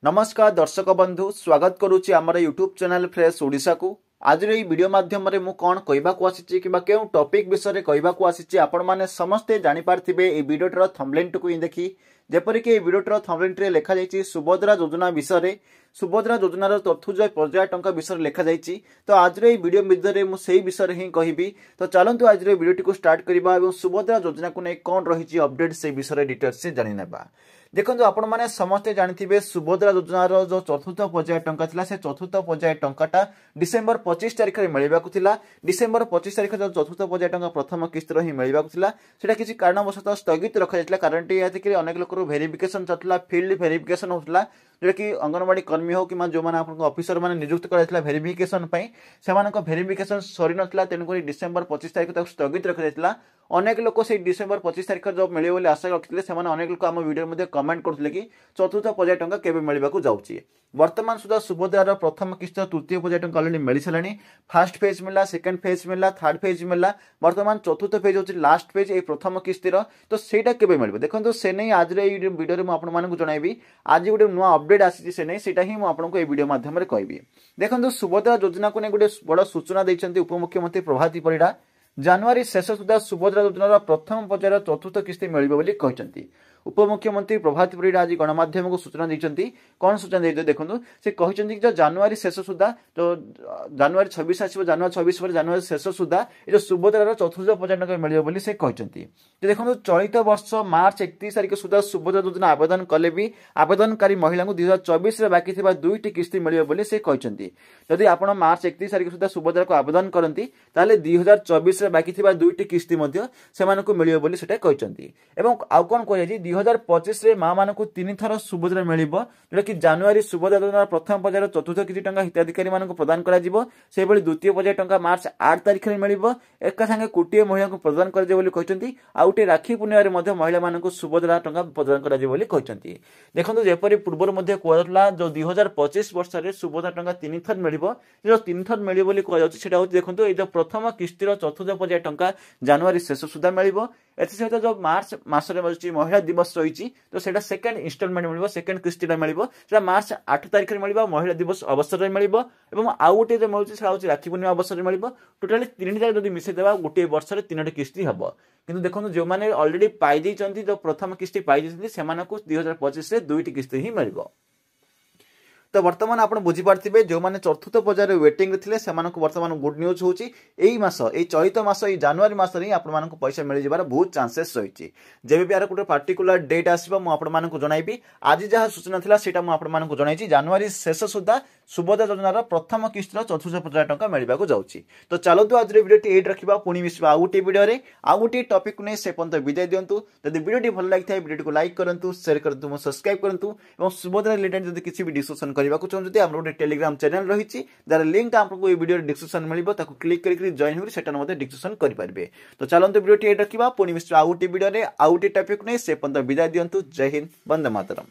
नमस्कार दर्शक बंधु स्वागत करुच्ची आमर यूट्यूब चैनल फ्रेश ओडिशा को आज ये वीडियो माध्यम मु कौन कहवाक आसी कि क्यों टॉपिक विषय कहवाक आसी आपण मैंने समस्ते जानीपारे ये वीडियोटर थंबनेल को देखी जेपरिक ये वीडियोटर थंबनेल लिखा जाइए सुभद्रा योजना विषय सुभद्रा योजनार चतुर्थ पर्याय टंका विषय लिखा जाइए। तो आज ये वीडियो मध्य मुझे विषय ही कहि। तो चलतु आज वीडियो को स्टार्ट करवा और सुभद्रा योजना को नहीं कौन रही अपडेट से विषय डिटेल्स से जाना। देखो आपण मैंने समस्ते जानी सुभद्रा योजनार जो चतुर्थ पर्याय टंका था से चतुर्थ पर्याय टंकाटा डिसेम्बर 25 तारिख में मिलवा डिसेम्बर 25 तारिख जो चतुर्थ पर्याय टंका प्रथम किस्त ही मिलवा किसी कारणवशतः स्थगित रखा कारण टी अनेक लोक भेरिफिकेशन चलता फिल्ड भेरिफिकेशन होता जोटा कि अंगनवाड़ी कर्मी हो कि जो मैंने ऑफिसर मैंने नियुक्त कराइला भेरिफिकेशन से भेरिफिकेशन सरी नाला तेणुक डिसेम्बर 25 तारिख तक स्थगित रखा। अनेक लोक से डिसेम्बर 25 तारिख जो मिले बोली आशा रखते हैं अनेक लोक आम वीडियो कमेंट करते कि चतुर्थ पर्याय टंका केबे मिलवाक जाऊँगी। वर्तमान सुधा सुभद्रार प्रथम किस्त तृतीय पर्याय टंका अलरेडी मिल सारे फास्ट फेज मिला सेकेंड फेज मिला थर्ड फेज मिला वर्तमान चतुर्थ फेज हूँ लास्ट फेज ये प्रथम किस्तिर। तो सहीटा केबे मिल देखो से नहीं आज वीडियो में आपको जनइबी आज गोटे नुआ अपडेट आसी से नहीं सेटा ही आपको ये वीडियो माध्यम कहबी। देखो सुभद्रा योजना को नहीं गोटे बड़ सूचना देते उपमुख्यमंत्री प्रभाती परिड़ा जनवरी शेष सुधा सुभद्रा योजनार प्रथम पर्यायर चतुर्थ किस्ती मिली। उपमुख्यमंत्री प्रभाती परिड़ा आज गणमाध्यम को सूचना देते कौन सूचना देते देखो से कहते जो जनवरी शेष सुधा जो जनवरी 26 आसो जनवरी 26 पर जनवरी शेष सुधा ये सुभद्रार चतुर्थ पर्याय टंका मिले से कहते। देखो चलित वर्ष मार्च 31 तारिख सुधा सुभद्रा योजना आवेदन कले भी आवेदनकारी महिला को 2024 बाकी दुईटी किस्ती मिले से कहते। जदि आप मार्च 31 तारिख सुधा सुभद्रा को आवेदन करती 2024 बाकी दुईटी किस्ती मिले से कहते। आउ कौन कह 2025 माँ मान को 3 थर सुभद्रा मिल जोटा कि जनवरी सुभद्रा योजना प्रथम पर्यायर चतुर्थ किस्ती टंका हिताधिकारी मानक प्रदान कर द्वितीय पर्याय टंका मार्च 8 तारिख में मिल एक सागे कोटिए महिला को प्रदान कर आउटे राखी पूर्णिमा महिला मानक सुभद्रा टंका प्रदान कर। देखो जपरी पूर्व कहला जो 2025 वर्ष में सुभद्रा टंका 3 थर मिल जो 3 थर मिले कहूँ देखो ये प्रथम किस्तिर चतुर्थ पर्याय टंका जनवरी शेष सुधा मिल सहित जो मार्च मसरे महिला दिवस रही तो सेटा सेकेंड इनस्टॉलमेंट मिल सेकेंड किस्तीटा मिल मार्च 8 तारिख में मिल महिला दिवस अवसर में मिल आउ गोटे जो मिलूँ राखी पूर्णिमा अवसर में मिल टोटाली 3टा जब मिसेदेवा गोटे वर्ष 3टी किस्ती हम किंतु देखो जो मैंने अलरेडी पाई जो प्रथम किस्ती पाई से 2025 दुईटी किस्ती ही मिल। तो वर्तमान आप बुझीपारे जो मैंने चतुर्थ पर्यायर वेटिंग थे से वर्तमान गुड न्यूज हूँ यही चलित मास जनवरी मास ही आपको पैसा मिल जाबार बहुत चांसेस रही। जब भी यार गोटे पार्टिकुलर डेट आसो मुझे जनइबी आज जहाँ सूचना था सीटा मुझे जनई जनवरी शेष सुधा सुभद्रा योजनार प्रथम किस्तर चतुर्थ पर्याय टंका मिलवाक जाऊँगी। तो चलतु आज वीडियो ये रखा पुणी मिसवा आउ गोटे वीडियो आउ गोटे टॉपिक को नहीं से पर्यंत विदाय दिंतु। जब वीडियो भल लगी था वीडियो को लाइक करूँ शेयर करूँ सब्सक्राइब करूँ और सुभद्रा रिलेटेड जब किसी भी डिस्कसन करने चाहते हैं गोटे टेलीग्राम चैनल रही जार लिंक आपको ये वीडियो डिस्क्रिप्शन मिल क्लिक करके जॉइन हो सेटा डिस्कसन करेंगे। तो चलते वीडियो ये रखा पुणी मिश्र आउ गोटे वीडियो आउ गोटे टॉपिक नहीं से पर्यंत विदाय दिंतु। जय हिंद वंदे मातरम।